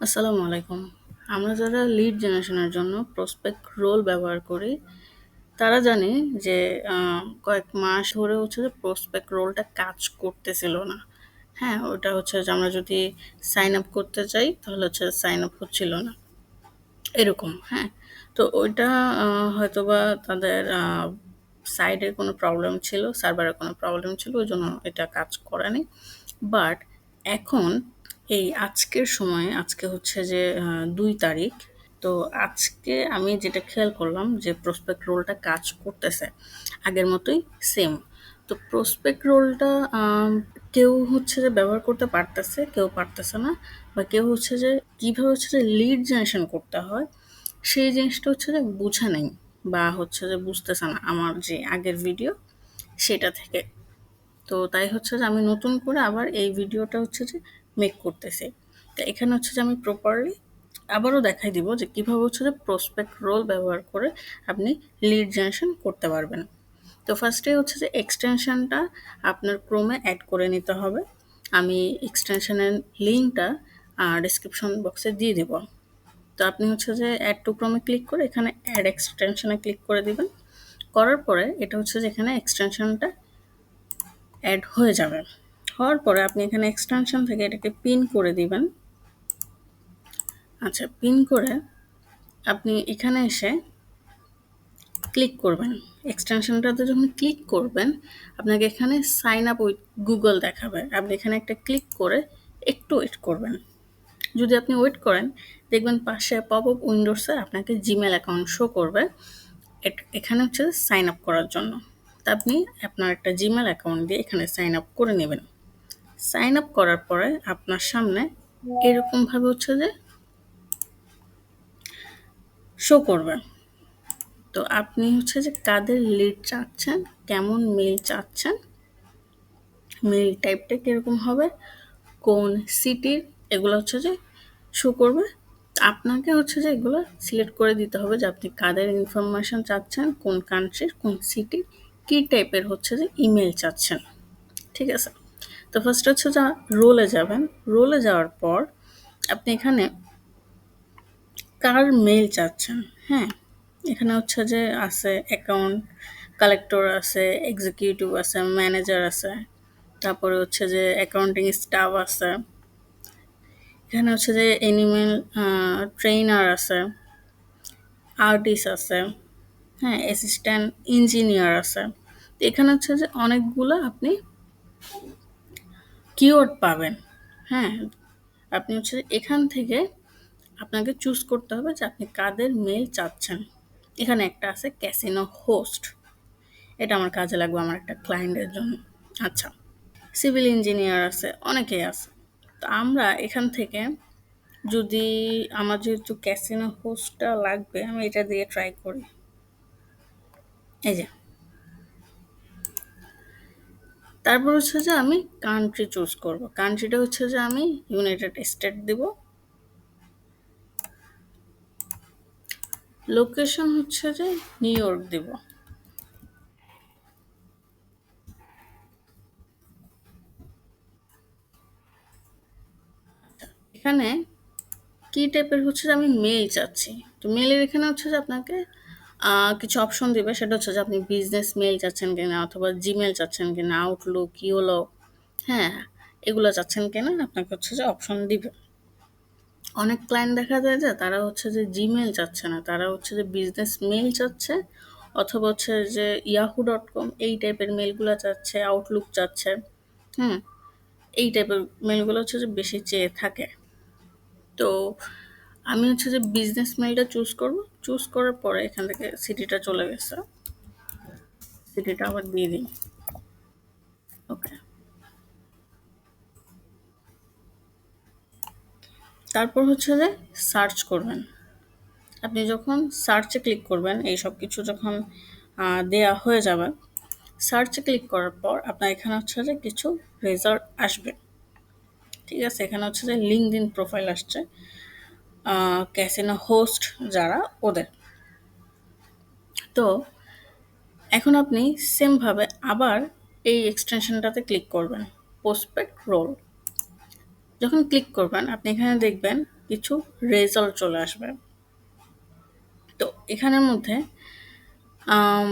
আসসালামু আলাইকুম। আমরা যারা লিড জেনারেশনের জন্য প্রসপেক্ট রোল ব্যবহার করি, তারা জানে যে কয়েক মাস ধরে হচ্ছে যে প্রসপেক্ট রোলটা কাজ করতেছিল না। হ্যাঁ, ওটা হচ্ছে যে আমরা যদি সাইন আপ করতে চাই তাহলে হচ্ছে সাইন আপ হচ্ছিল না। এরকম, হ্যাঁ? তো ওইটা হয়তোবা তাদের সাইডে কোনো প্রবলেম ছিল, সার্ভারে কোনো প্রবলেম ছিল, ওইজন্য এটা কাজ করেনি। বাট এখন এই আজকের সময়ে আজকে হচ্ছে যে ২ তারিখ। তো আজকে আমি যেটা খেয়াল করলাম যে প্রসপেক্ট রোলটা কাজ করতেছে। আগের মতোই সেম। তো প্রসপেক্ট রোলটা কেউ হচ্ছে যে ব্যবহার করতে পারতেছে, কেউ পারতেছে না। বা কেউ হচ্ছে যে কিভাবে হচ্ছে যে লিড জেনারেশন করতে হয়, সেই জিনিসটা হচ্ছে যে বুঝে নাই বা হচ্ছে যে বুঝতেছে না আমার যে আগের ভিডিও সেটা থেকে। তো তাই হচ্ছে যে আমি নতুন করে আবার এই ভিডিওটা হচ্ছে যে মেক করতেছি। তো এখানে হচ্ছে যে আমি প্রপারলি আবারও দেখাই দিব যে কিভাবে হচ্ছে যে প্রসপেক্ট রোল ব্যবহার করে আপনি লিড জেনারেশন করতে পারবেন। তো ফার্স্টে হচ্ছে যে এক্সটেনশনটা আপনার ক্রোমে অ্যাড করে নিতে হবে। আমি এক্সটেনশনের লিঙ্কটা ডিসক্রিপশন বক্সে দিয়ে দিব। তো আপনি হচ্ছে যে অ্যাড টু ক্রোমে ক্লিক করে এখানে অ্যাড এক্সটেনশনে ক্লিক করে দিবেন। করার পরে এটা হচ্ছে যে এখানে এক্সটেনশনটা অ্যাড হয়ে যাবে। হওয়ার পরে আপনি এখানে এক্সটেনশন থেকে এটাকে পিন করে দিবেন। আচ্ছা, পিন করে আপনি এখানে এসে ক্লিক করবেন। এক্সটেনশনটাতে যখন ক্লিক করবেন, আপনাকে এখানে সাইন আপ উইথ গুগল দেখাবে। আপনি এখানে একটা ক্লিক করে একটু ওয়েট করবেন। যদি আপনি ওয়েট করেন, দেখবেন পাশে পপ আপ উইন্ডোজে আপনাকে জিমেল অ্যাকাউন্ট শো করবে। এখানে হচ্ছে সাইন আপ করার জন্য। তা আপনি আপনার একটা জিমেল অ্যাকাউন্ট দিয়ে এখানে সাইন আপ করে নেবেন। সাইন আপ করার পরে আপনার সামনে এরকমভাবে হচ্ছে যে শো করবে। তো আপনি হচ্ছে যে কাদের লিড চাচ্ছেন, কেমন মেইল চাচ্ছেন, মেইল টাইপটা কীরকম হবে, কোন সিটির, এগুলো হচ্ছে যে শো করবে। আপনাকে হচ্ছে যে এগুলো সিলেক্ট করে দিতে হবে যে আপনি কাদের ইনফরমেশন চাচ্ছেন, কোন কান্ট্রির, কোন সিটির, কী টাইপের হচ্ছে যে ইমেল চাচ্ছেন। ঠিক আছে? তো ফার্স্ট হচ্ছে যে রোলে যাবেন। রোলে যাওয়ার পর আপনি এখানে কার মেইল চাচ্ছেন, হ্যাঁ? এখানে হচ্ছে যে আছে অ্যাকাউন্ট কালেক্টর আছে, এক্সিকিউটিভ আছে, ম্যানেজার আছে। তারপরে হচ্ছে যে অ্যাকাউন্টিং স্টাফ আছে। এখানে হচ্ছে যে অ্যানিমেল ট্রেইনার আছে, আর্টিস্ট আছে, হ্যাঁ? অ্যাসিস্ট্যান্ট ইঞ্জিনিয়ার আছে। তো এখানে হচ্ছে যে অনেকগুলা আপনি কিওয়ার্ড পাবেন, হ্যাঁ? আপনি হচ্ছে এখান থেকে আপনাকে চুজ করতে হবে যে আপনি কাদের মেইল চাচ্ছেন। এখানে একটা আছে ক্যাসিনো হোস্ট। এটা আমার কাজে লাগবে আমার একটা ক্লায়েন্টের জন্য। আচ্ছা, সিভিল ইঞ্জিনিয়ার আছে, অনেকেই আছে। তো আমরা এখান থেকে যদি আমার যেহেতু ক্যাসিনো হোস্টটা লাগবে, আমি এটা দিয়ে ট্রাই করি। এই যে, তারপর হচ্ছে যে আমি কান্ট্রি চুজ করব। কান্ট্রিটা হচ্ছে যে আমি ইউনাইটেড স্টেট দিব। লোকেশন হচ্ছে যে নিউ ইয়র্ক দিব। এখানে কি টাইপের হচ্ছে যে আমি মেইল চাচ্ছি। তো মেইলের এখানে হচ্ছে যে আপনাকে কিছু অপশন দিবে। সেটা হচ্ছে যে আপনি বিজনেস মেইল চাচ্ছেন কিনা, অথবা জিমেল চাচ্ছেন কিনা, আউটলুক, ইওলো, হ্যাঁ, এগুলো চাচ্ছেন কিনা আপনাকে হচ্ছে যে অপশন দিবে। অনেক ক্লায়েন্ট দেখা যায় যে তারা হচ্ছে যে জিমেল চাচ্ছে না, তারা হচ্ছে যে বিজনেস মেইল চাচ্ছে, অথবা হচ্ছে যে yahoo.com এই টাইপের মেইলগুলো চাচ্ছে, আউটলুক চাচ্ছে, হুম, এই টাইপের মেইলগুলো হচ্ছে যে বেশি চেয়ে থাকে। তো আমি হচ্ছে যে বিজনেস মেইলটা চুজ করব। চুজ করার পরে এখান থেকে সিটিটা চলে গেছে। সিটিটা আবার দিয়ে দিই। ওকে। তারপর হচ্ছে যে সার্চ করবেন। আপনি যখন সার্চে ক্লিক করবেন, এই সব কিছু যখন দেয়া হয়ে যাবে, সার্চে ক্লিক করার পর আপনার এখানে হচ্ছে যে কিছু রেজাল্ট আসবে। ঠিক আছে? এখানে হচ্ছে যে লিঙ্কডইন প্রোফাইল আসছে, ক্যাসিনো হোস্ট যারা ওদের। তো এখন আপনি সেমভাবে আবার এই এক্সটেনশনটাতে ক্লিক করবেন, প্রসপেক্ট রোল। যখন ক্লিক করবেন আপনি এখানে দেখবেন কিছু রেজাল্ট চলে আসবে। তো এখানের মধ্যে আম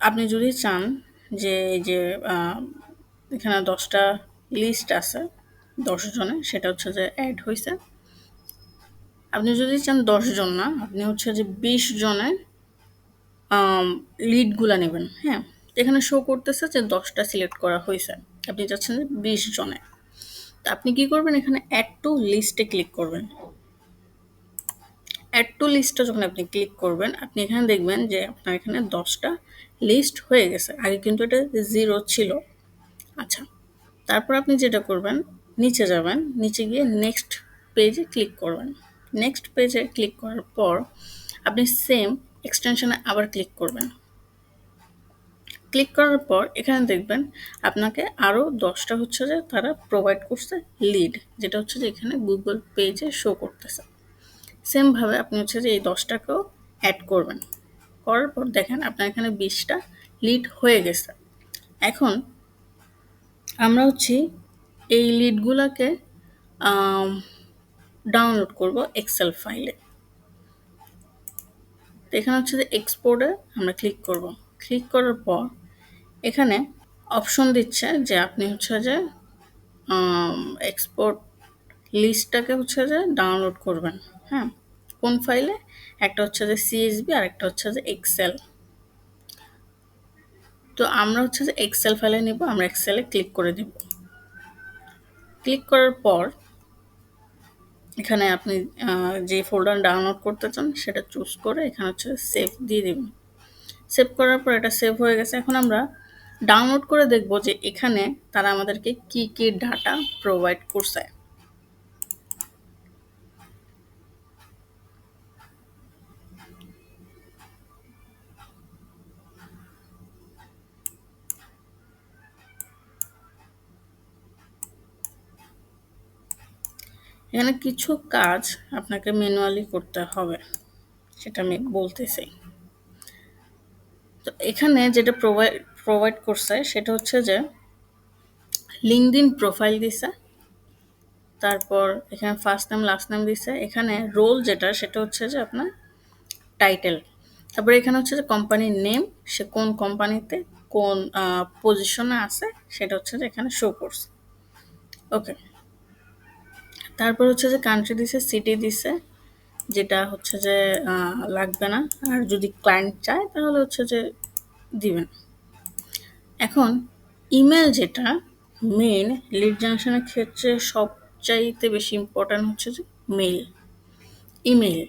আপনি যদি চান যে এই যে এখানে ১০টা লিস্ট আছে ১০ জনের, সেটা হচ্ছে যে এড হইছে। আপনি যদি চান ১০ জন না, আপনি হচ্ছে যে ২০ জনের লিডগুলা নেবেন, হ্যাঁ? এখানে শো করতেছে যে ১০টা সিলেক্ট করা হইছে। আপনি চাচ্ছেন যে ২০ জনের। তো আপনি কি করবেন? এখানে এড টু লিস্টে ক্লিক করবেন। এড টু লিস্টে যখন আপনি ক্লিক করবেন, আপনি এখানে দেখবেন যে আপনার এখানে ১০টা লিস্ট হয়ে গেছে। আগে কিন্তু এটা 0 ছিল। আচ্ছা, তারপর আপনি যেটা করবেন, নিচে যাবেন। নিচে গিয়ে নেক্সট পেজে ক্লিক করবেন। নেক্সট পেজে ক্লিক করার পর আপনি সেম এক্সটেনশনে আবার ক্লিক করবেন। ক্লিক করার পর এখানে দেখবেন আপনাকে আরও ১০টা হচ্ছে যে তারা প্রোভাইড করছে লিড, যেটা হচ্ছে যে এখানে গুগল পেজে শো করতেছে। সেমভাবে আপনি হচ্ছে যে এই ১০টাকেও অ্যাড করবেন। করার পর দেখেন আপনার এখানে ২০টা লিড হয়ে গেছে। এখন আমরা হচ্ছে এই লিডগুলোকে ডাউনলোড করব এক্সেল ফাইলে। তো এখানে হচ্ছে যে এক্সপোর্টে আমরা ক্লিক করব। ক্লিক করার পর এখানে অপশন দিচ্ছে যে আপনি হচ্ছে যে এক্সপোর্ট লিস্টটাকে হচ্ছে যে ডাউনলোড করবেন, হ্যাঁ? কোন ফাইলে? একটা হচ্ছে যে সিএসভি আর একটা হচ্ছে যে এক্সেল। তো আমরা হচ্ছে যে এক্সেল ফাইলে নিব, আমরা এক্সেলে ক্লিক করে দিব। ক্লিক করার পর এখানে আপনি যে ফোল্ডার ডাউনলোড করতে চান সেটা চুজ করে এখানে হচ্ছে সেভ দিয়ে দিবেন। সেভ করার পর এটা সেভ হয়ে গেছে। এখন আমরা ডাউনলোড করে দেখব যে এখানে তারা আমাদেরকে কি কি ডাটা প্রোভাইড করছে। এখানে কিছু কাজ আপনাকে ম্যানুয়ালি করতে হবে, সেটা আমি বলতেছি। তো এখানে যেটা প্রোভাইড করছে সেটা হচ্ছে যে লিঙ্কডইন প্রোফাইল দিছে, তারপর এখানে ফার্স্ট নেম লাস্ট নেম দিছে, এখানে রোল যেটা সেটা হচ্ছে যে আপনার টাইটেল, তারপরে এখানে হচ্ছে যে কোম্পানির নেম, সে কোন কোম্পানিতে কোন পজিশনে আছে সেটা হচ্ছে যে এখানে শো করছে। ওকে, তারপর হচ্ছে যে কান্ট্রি দিছে, সিটি দিছে, যেটা হচ্ছে যে লাগবে না, আর যদি ক্লায়েন্ট চায় তাহলে হচ্ছে যে দিবেন। এখন ইমেল যেটা মেইন লিড জেনারেশনের ক্ষেত্রে সবচাইতে বেশি ইম্পর্ট্যান্ট হচ্ছে যে মেইল, ইমেইল।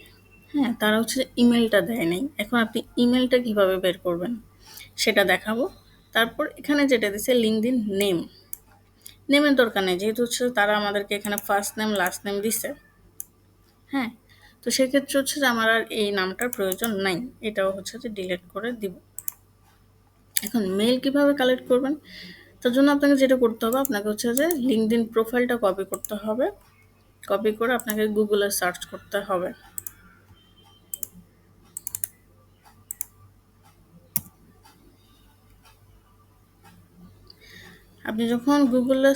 হ্যাঁ, তারা হচ্ছে যে ইমেলটা দেয় নাই। এখন আপনি ইমেলটা কিভাবে বের করবেন সেটা দেখাবো। তারপর এখানে যেটা দিছে লিঙ্কডইন নেম, নেমের দরকার নেই, যেহেতু হচ্ছে তারা আমাদেরকে এখানে ফার্স্ট নেম লাস্ট নেম দিছে, হ্যাঁ? তো সেক্ষেত্রে হচ্ছে যে আমার আর এই নামটার প্রয়োজন নাই, এটাও হচ্ছে যে ডিলিট করে দিব। এখন মেইল কিভাবে কালেক্ট করবেন? তার জন্য আপনাকে যেটা করতে হবে, আপনাকে হচ্ছে যে লিঙ্কডইন প্রোফাইলটা কপি করতে হবে। কপি করে আপনাকে গুগলে সার্চ করতে হবে। আপনি যখন গুগলে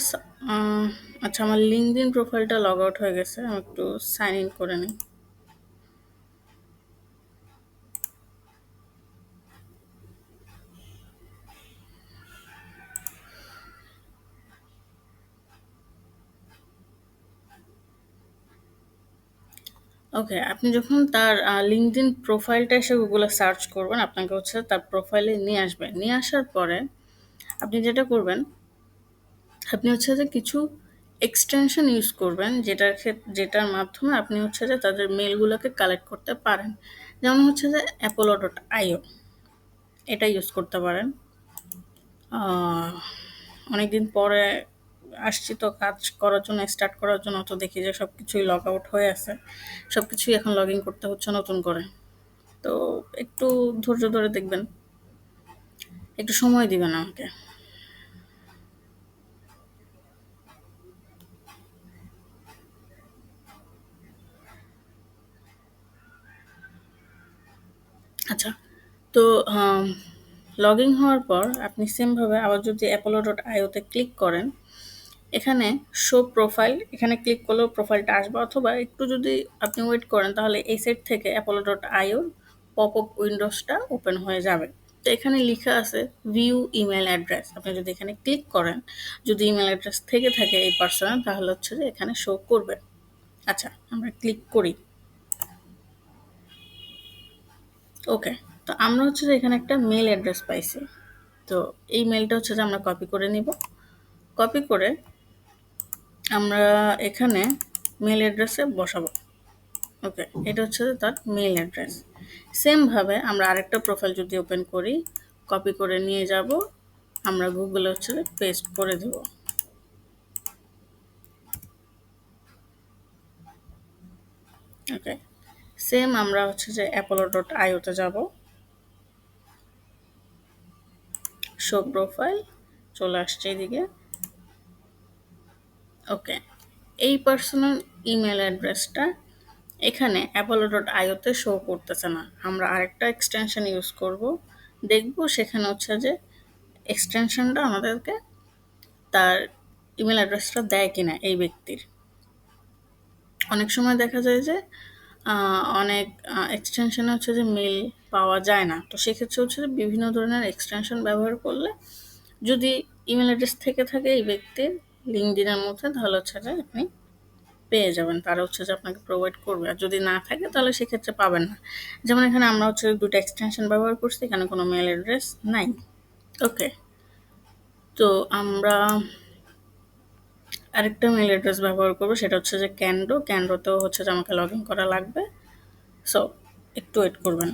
আচ্ছা, আমার লিঙ্কডইন প্রোফাইলটা লগ আউট হয়ে গেছে, আমি একটু সাইন ইন করে নিই। ওকে, আপনি যখন তার লিঙ্কডইন প্রোফাইলটা এসে গুগলে সার্চ করবেন, আপনাকে হচ্ছে তার প্রোফাইলে নিয়ে আসবে। নিয়ে আসার পরে আপনি যেটা করবেন, আপনি হচ্ছে যে কিছু এক্সটেনশন ইউজ করবেন, যেটার মাধ্যমে আপনি হচ্ছে যে তাদের মেলগুলোকে কালেক্ট করতে পারেন। যেমন হচ্ছে যে apollo.io, এটা ইউজ করতে পারেন। অনেকদিন পরে আসছি তো কাজ করার জন্য, স্টার্ট করার জন্য, তো দেখি যে সব কিছুই লগ আউট হয়ে আছে, সব কিছুই এখন লগ ইন করতে হচ্ছে নতুন করে। তো একটু ধৈর্য ধরে দেখবেন, একটু সময় দিবেন আমাকে। আচ্ছা, তো লগ ইন হওয়ার পর আপনি সেমভাবে আবার যদি apollo.io তে ক্লিক করেন, এখানে শো প্রোফাইল, এখানে ক্লিক করলেও প্রোফাইলটা আসবে, অথবা একটু যদি আপনি ওয়েট করেন তাহলে এই সাইট থেকে apollo.io পপ আপ উইন্ডোজটা ওপেন হয়ে যাবে। তো এখানে লিখা আছে ভিউ ইমেল অ্যাড্রেস। আপনি যদি এখানে ক্লিক করেন, যদি ইমেল অ্যাড্রেস থেকে থাকে এই পার্সনের, তাহলে হচ্ছে যে এখানে শো করবে। আচ্ছা, আমরা ক্লিক করি। ওকে, তো আমরা হচ্ছে যে এখানে একটা মেল অ্যাড্রেস পাইছি। তো এই মেলটা হচ্ছে যে আমরা কপি করে নিব। কপি করে আমরা এখানে মেল অ্যাড্রেসে বসাবো। ওকে, এটা হচ্ছে তার মেল অ্যাড্রেস। সেমভাবে আমরা আরেকটা প্রোফাইল যদি ওপেন করি, কপি করে নিয়ে যাব, আমরা গুগলে হচ্ছে পেস্ট করে দেব। ওকে, সেম আমরা হচ্ছে যে apollo.io-তে যাব, শো প্রোফাইল চলে আসছে এদিকে। ওকে, এই পার্সোনাল ইমেল অ্যাড্রেসটা এখানে apollo.io-তে শো করতেছে না। আমরা আরেকটা এক্সটেনশন ইউজ করব, দেখব সেখানে হচ্ছে যে এক্সটেনশনটা আমাদেরকে তার ইমেল অ্যাড্রেসটা দেয় কিনা এই ব্যক্তির। অনেক সময় দেখা যায় যে অনেক এক্সটেনশন হচ্ছে যে মেল পাওয়া যায় না। তো সেক্ষেত্রে হচ্ছে যে বিভিন্ন ধরনের এক্সটেনশন ব্যবহার করলে, যদি ইমেল অ্যাড্রেস থেকে থাকে এই ব্যক্তির লিঙ্কডিনের মধ্যে, তাহলে হচ্ছে যে আপনি পেয়ে যাবেন, তারা হচ্ছে যে আপনাকে প্রোভাইড করবে। আর যদি না থাকে তাহলে সেক্ষেত্রে পাবেন না। যেমন এখানে আমরা হচ্ছে দুটো এক্সটেনশন ব্যবহার করছি, এখানে কোনো মেল অ্যাড্রেস নাই। ওকে, তো আমরা আরেকটা মেল অ্যাড্রেস ব্যবহার করবো, সেটা হচ্ছে যে ক্যানডোতেও হচ্ছে যে আমাকে লগ ইন করা লাগবে। সো একটু ওয়েট করবেন।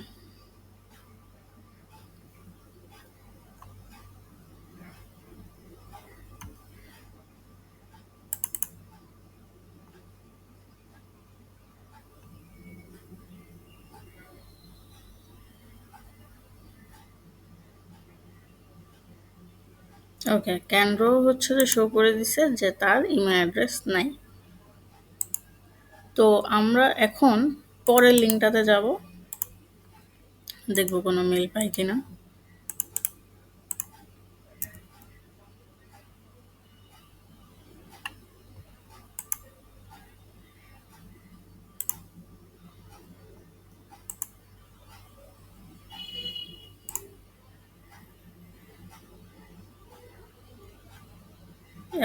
ওকে, ক্যানডো হচ্ছে যে শো করে দিছে যে তার ইমেল অ্যাড্রেস নাই। তো আমরা এখন পরের লিঙ্কটাতে যাব, দেখবো কোনো মেল পাই কিনা।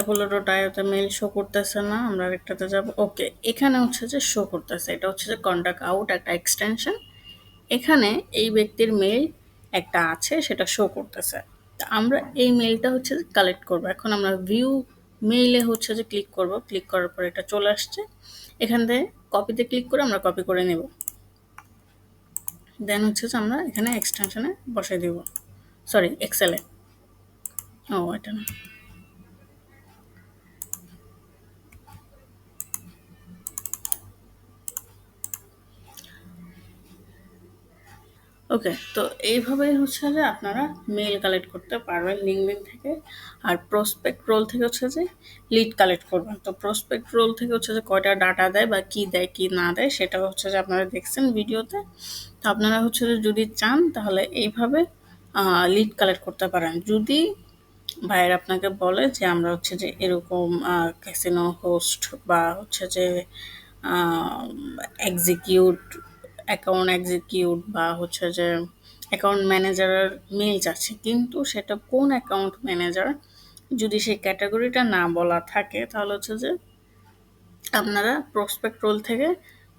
apollo.io-তে মেল শো করতেছে না, আমরা আরেকটাতে যাব। ওকে, এখানে হচ্ছে যে শো করতেছে, এটা হচ্ছে যে কন্টাক্ট আউট একটা এক্সটেনশন। এখানে এই ব্যক্তির মেল একটা আছে, সেটা শো করতেছে। তা আমরা এই মেলটা হচ্ছে যে কালেক্ট করব। এখন আমরা ভিউ মেইলে হচ্ছে যে ক্লিক করব, ক্লিক করার পর এটা চলে আসছে। এখান থেকে কপিতে ক্লিক করে আমরা কপি করে নেব, দেন হচ্ছে যে আমরা এখানে এক্সটেনশনে বসাই দিব, সরি এক্সেলে। ও এটা না। ওকে, তো এইভাবেই হচ্ছে যে আপনারা মেল কালেক্ট করতে পারবেন লিঙ্কডইন থেকে। আর প্রসপেক্ট রোল থেকে হচ্ছে যে লিড কালেক্ট করবেন। তো প্রসপেক্ট রোল থেকে হচ্ছে যে কয়টা ডাটা দেয় বা কী দেয় কী না দেয় সেটা হচ্ছে যে আপনারা দেখছেন ভিডিওতে। তো আপনারা হচ্ছে যে যদি চান তাহলে এইভাবে লিড কালেক্ট করতে পারেন। যদি ভাইয়ের আপনাকে বলে যে আমরা হচ্ছে যে এরকম ক্যাসিনো হোস্ট বা হচ্ছে যে এক্সিকিউট অ্যাকাউন্ট এক্সিকিউট বা হচ্ছে যে অ্যাকাউন্ট ম্যানেজারের মেল চাচ্ছে, কিন্তু সেটা কোন অ্যাকাউন্ট ম্যানেজার যদি সেই ক্যাটাগরিটা না বলা থাকে, তাহলে হচ্ছে যে আপনারা প্রসপেক্ট রোল থেকে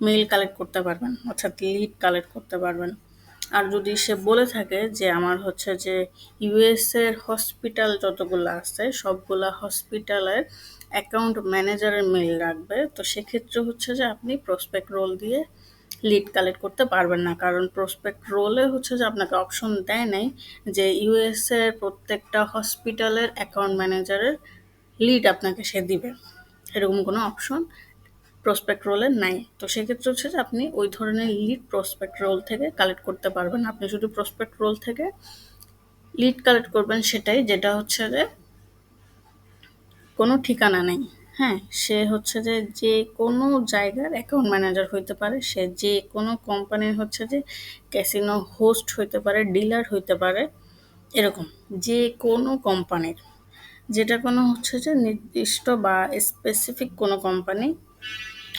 মেল কালেক্ট করতে পারবেন, অর্থাৎ লিড কালেক্ট করতে পারবেন। আর যদি সে বলে থাকে যে আমার হচ্ছে যে ইউএসের হসপিটাল যতগুলো আছে সবগুলা হসপিটালের অ্যাকাউন্ট ম্যানেজারের মেল রাখবে, তো সেক্ষেত্রে হচ্ছে যে আপনি প্রসপেক্ট রোল দিয়ে লিড কালেক্ট করতে পারবেন না। কারণ প্রসপেক্ট রোলে হচ্ছে যে আপনাকে অপশন দেয় নাই যে ইউএসের প্রত্যেকটা হসপিটালের অ্যাকাউন্ট ম্যানেজারের লিড আপনাকে সে দিবে, এরকম কোনো অপশন প্রসপেক্ট রোলে নাই। তো সেক্ষেত্রে হচ্ছে যে আপনি ওই ধরনের লিড প্রসপেক্ট রোল থেকে কালেক্ট করতে পারবেন। আপনি শুধু প্রসপেক্ট রোল থেকে লিড কালেক্ট করবেন সেটাই, যেটা হচ্ছে যে কোনো ঠিকানা নেই। হ্যাঁ, সে হচ্ছে যে যে কোনো জায়গার অ্যাকাউন্ট ম্যানেজার হইতে পারে, সে যে কোনো কোম্পানির হচ্ছে যে ক্যাসিনো হোস্ট হইতে পারে, ডিলার হইতে পারে, এরকম যে কোনো কোম্পানির। যেটা কোনো হচ্ছে যে নির্দিষ্ট বা স্পেসিফিক কোনো কোম্পানি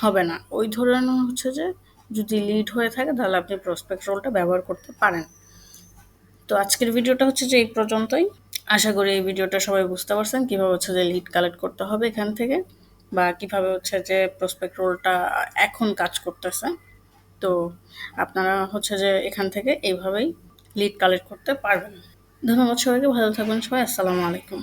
হবে না। ওই ধরনের হচ্ছে যে যদি লিড হয়ে থাকে তাহলে আপনি প্রসপেক্ট রোলটা ব্যবহার করতে পারেন। তো আজকের ভিডিওটা হচ্ছে যে এই পর্যন্তই। আশা করি এই ভিডিওটা সবাই বুঝতে পারছেন কীভাবে হচ্ছে যে লিড কালেক্ট করতে হবে এখান থেকে, বা কীভাবে হচ্ছে যে প্রসপেক্ট রোলটা এখন কাজ করতেছে। তো আপনারা হচ্ছে যে এখান থেকে এইভাবেই লিড কালেক্ট করতে পারবেন। ধন্যবাদ সবাইকে, ভালো থাকবেন সবাই। আসসালামু আলাইকুম।